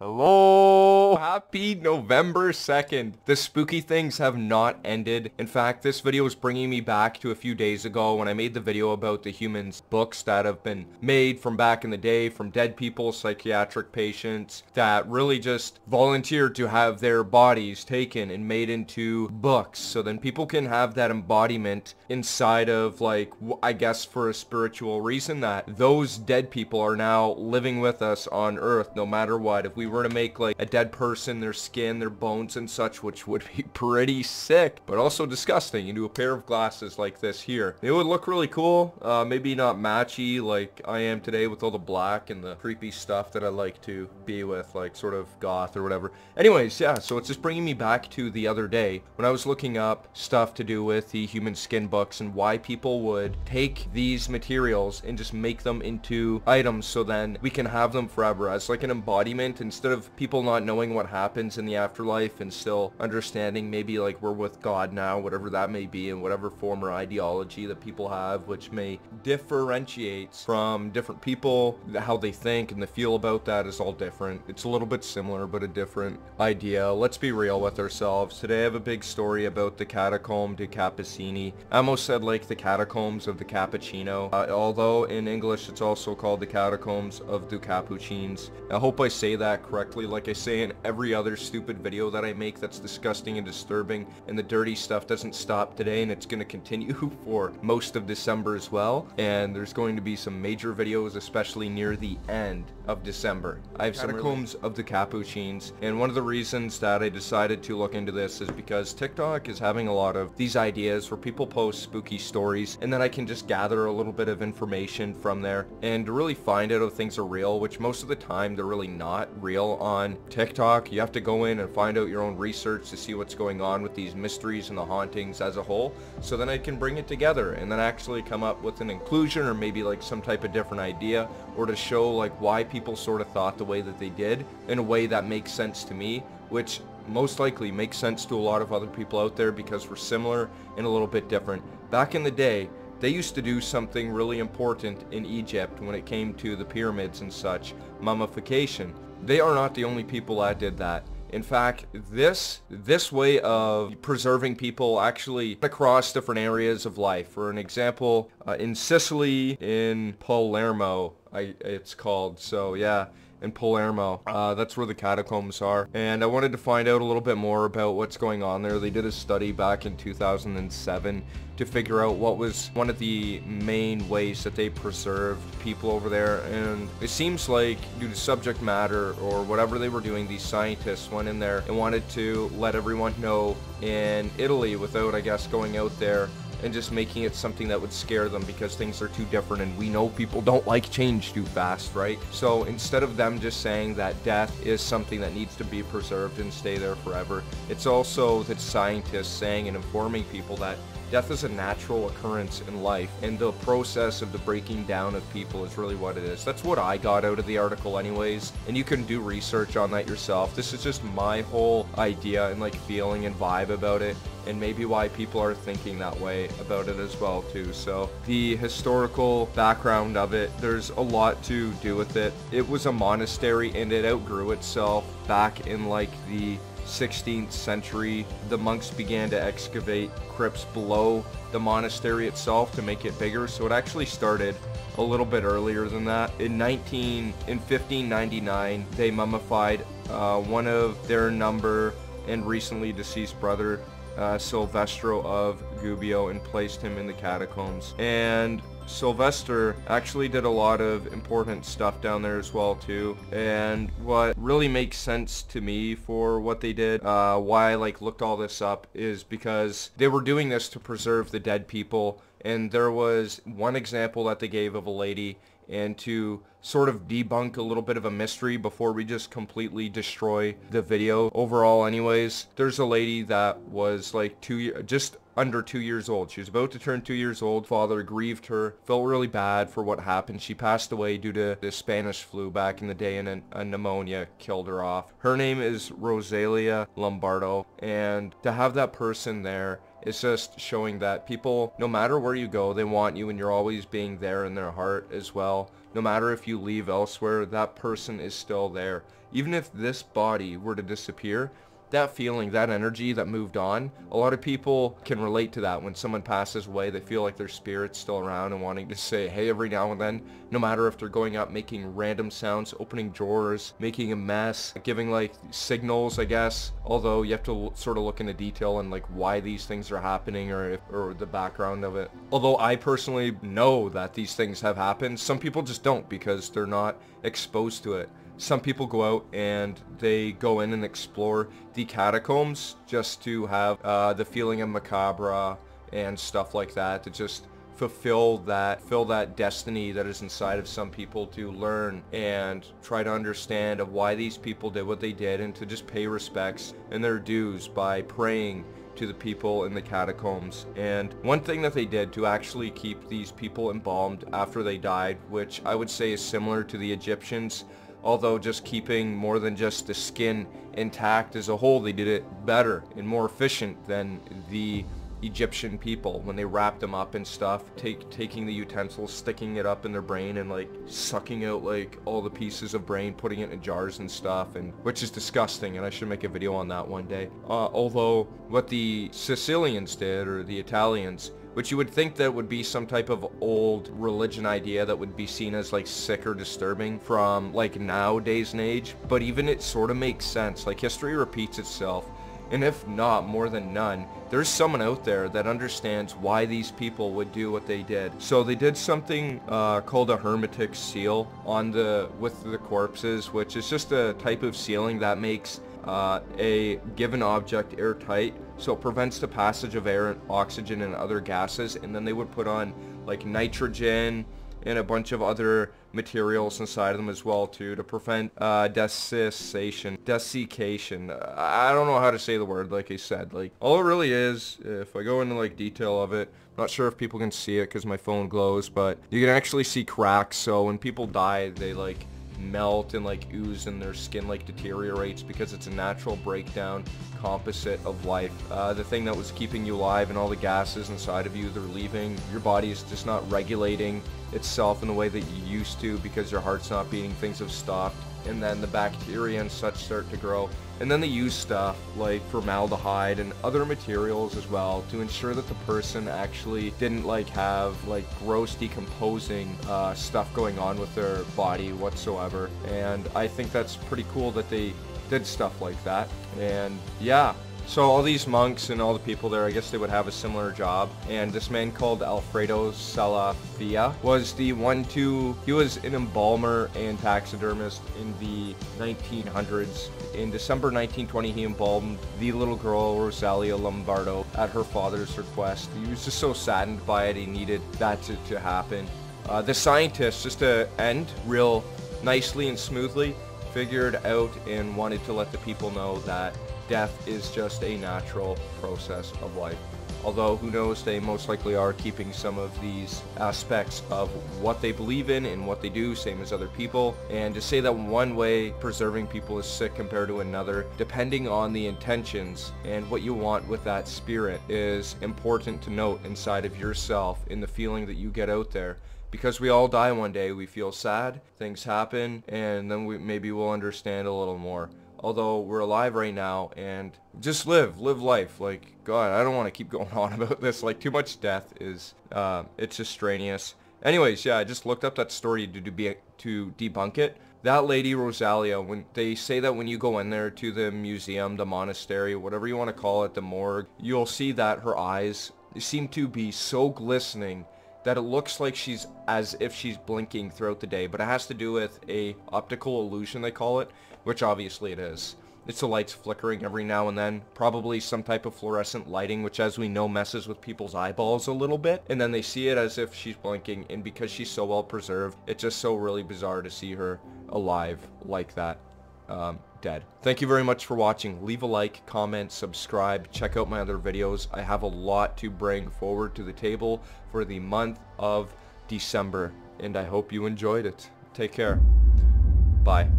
Hello! Happy November 2nd. The spooky things have not ended. In fact, this video is bringing me back to a few days ago when I made the video about the humans books that have been made from back in the day from dead people, psychiatric patients that really just volunteered to have their bodies taken and made into books. So then people can have that embodiment inside of, like, I guess for a spiritual reason, that those dead people are now living with us on Earth no matter what. If we were to make like a dead person, their skin, their bones and such, which would be pretty sick but also disgusting, into a pair of glasses like this here, it would look really cool. Maybe not matchy like I am today with all the black and the creepy stuff that I like to be with, like sort of goth or whatever. Anyways, yeah, so it's just bringing me back to the other day when I was looking up stuff to do with the human skin books and why people would take these materials and just make them into items so then we can have them forever as like an embodiment, instead of people not knowing what happens in the afterlife and still understanding maybe like we're with God now, whatever that may be, in whatever form or ideology that people have, which may differentiates from different people. How they think and the feel about that is all different. It's a little bit similar but a different idea. Let's be real with ourselves. Today I have a big story about the Catacomb de Cappuccini. I almost said like the catacombs of the cappuccino, although in English it's also called the catacombs of the Capuchins. I hope I say that correctly, like I say in every other stupid video that I make that's disgusting and disturbing, and the dirty stuff doesn't stop today, and it's going to continue for most of December as well, and there's going to be some major videos especially near the end of December. I have Catacombs of the Capuchins, and one of the reasons that I decided to look into this is because TikTok is having a lot of these ideas where people post spooky stories, and then I can just gather a little bit of information from there and really find out if things are real, which most of the time they're really not real on TikTok. You have to go in and find out your own research to see what's going on with these mysteries and the hauntings as a whole, so then I can bring it together and then actually come up with an inclusion or maybe like some type of different idea, or to show like why people sort of thought the way that they did in a way that makes sense to me, which most likely makes sense to a lot of other people out there because we're similar and a little bit different. Back in the day, they used to do something really important in Egypt when it came to the pyramids and such, mummification. They are not the only people that did that. In fact, this way of preserving people actually across different areas of life. For an example, in Sicily, in Palermo, it's called, so yeah, in Palermo, that's where the catacombs are, and I wanted to find out a little bit more about what's going on there. They did a study back in 2007 to figure out what was one of the main ways that they preserved people over there, and it seems like due to subject matter or whatever they were doing, these scientists went in there and wanted to let everyone know in Italy without, I guess, going out there and just making it something that would scare them because things are too different, and we know people don't like change too fast, right? So instead of them just saying that death is something that needs to be preserved and stay there forever, it's also the scientists saying and informing people that death is a natural occurrence in life, and the process of the breaking down of people is really what it is. That's what I got out of the article anyways, and you can do research on that yourself. This is just my whole idea and like feeling and vibe about it, and maybe why people are thinking that way about it as well too. So the historical background of it, there's a lot to do with it. It was a monastery and it outgrew itself back in like the 16th century. The monks began to excavate crypts below the monastery itself to make it bigger, so it actually started a little bit earlier than that. In 1599 they mummified one of their number and recently deceased brother, Silvestro of Gubbio, and placed him in the catacombs. And Sylvester actually did a lot of important stuff down there as well too, and what really makes sense to me for what they did, why I like looked all this up, is because they were doing this to preserve the dead people. And there was one example that they gave of a lady, and to sort of debunk a little bit of a mystery before we just completely destroy the video overall anyways, there's a lady that was like just under 2 years old. She was about to turn 2 years old. Father grieved her, felt really bad for what happened. She passed away due to the Spanish flu back in the day, and a pneumonia killed her off. Her name is Rosalia Lombardo, and to have that person there It's just showing that people, no matter where you go, they want you and you're always being there in their heart as well. No matter if you leave elsewhere, that person is still there. Even if this body were to disappear, that feeling, that energy that moved on, a lot of people can relate to that. When someone passes away, they feel like their spirit's still around and wanting to say hey every now and then, no matter if they're going up making random sounds, opening drawers, making a mess, giving like signals, I guess. Although you have to sort of look into detail and like why these things are happening or the background of it. Although I personally know that these things have happened, some people just don't because they're not exposed to it. Some people go out and they go in and explore the catacombs just to have the feeling of macabre and stuff like that, to just fill that destiny that is inside of some people, to learn and try to understand of why these people did what they did, and to just pay respects and their dues by praying to the people in the catacombs. And one thing that they did to actually keep these people embalmed after they died, which I would say is similar to the Egyptians, although just keeping more than just the skin intact as a whole, they did it better and more efficient than the Egyptian people when they wrapped them up and stuff, taking the utensils, sticking it up in their brain and like sucking out like all the pieces of brain, putting it in jars and stuff, and which is disgusting, and I should make a video on that one day. Although what the Sicilians did, or the Italians, which you would think that would be some type of old religion idea that would be seen as like sick or disturbing from like nowadays and age, but even it sort of makes sense. Like history repeats itself, and if not more than none, there's someone out there that understands why these people would do what they did. So they did something called a hermetic seal on with the corpses, which is just a type of sealing that makes a given object airtight, so it prevents the passage of air and oxygen and other gases. And then they would put on like nitrogen and a bunch of other materials inside of them as well too, to prevent desiccation. I don't know how to say the word, like I said. Like all it really is, if I go into like detail of it, I'm not sure if people can see it because my phone glows, but you can actually see cracks. So when people die, they like melt and like ooze, and their skin like deteriorates because it's a natural breakdown composite of life. The thing that was keeping you alive and all the gases inside of you, they're leaving. Your body is just not regulating itself in the way that you used to because your heart's not beating, things have stopped, and then the bacteria and such start to grow. And then they use stuff like formaldehyde and other materials as well to ensure that the person actually didn't like have like gross decomposing stuff going on with their body whatsoever. And I think that's pretty cool that they did stuff like that. And yeah, so all these monks and all the people there, I guess they would have a similar job. And this man called Alfredo Salafia was the one he was an embalmer and taxidermist in the 1900s. In December 1920, he embalmed the little girl Rosalia Lombardo at her father's request. He was just so saddened by it, he needed that to happen. The scientists, just to end real nicely and smoothly, figured out and wanted to let the people know that death is just a natural process of life. Although, who knows, they most likely are keeping some of these aspects of what they believe in and what they do, same as other people. And to say that one way preserving people is sick compared to another, depending on the intentions and what you want with that spirit, is important to note inside of yourself in the feeling that you get out there. Because we all die one day, we feel sad, things happen, and then maybe we'll understand a little more. Although we're alive right now, and just live life. Like, God, I don't want to keep going on about this. Like, too much death is, it's just strenuous. Anyways, yeah, I just looked up that story to debunk it. That lady, Rosalia, when they say that when you go in there to the museum, the monastery, whatever you want to call it, the morgue, you'll see that her eyes seem to be so glistening that it looks like she's as if she's blinking throughout the day, but it has to do with a optical illusion, they call it, which obviously it is. It's the lights flickering every now and then, probably some type of fluorescent lighting, which as we know messes with people's eyeballs a little bit, and then they see it as if she's blinking, and because she's so well preserved, it's just so really bizarre to see her alive like that. Dead. Thank you very much for watching. Leave a like, comment, subscribe, check out my other videos. I have a lot to bring forward to the table for the month of December, and I hope you enjoyed it. Take care. Bye.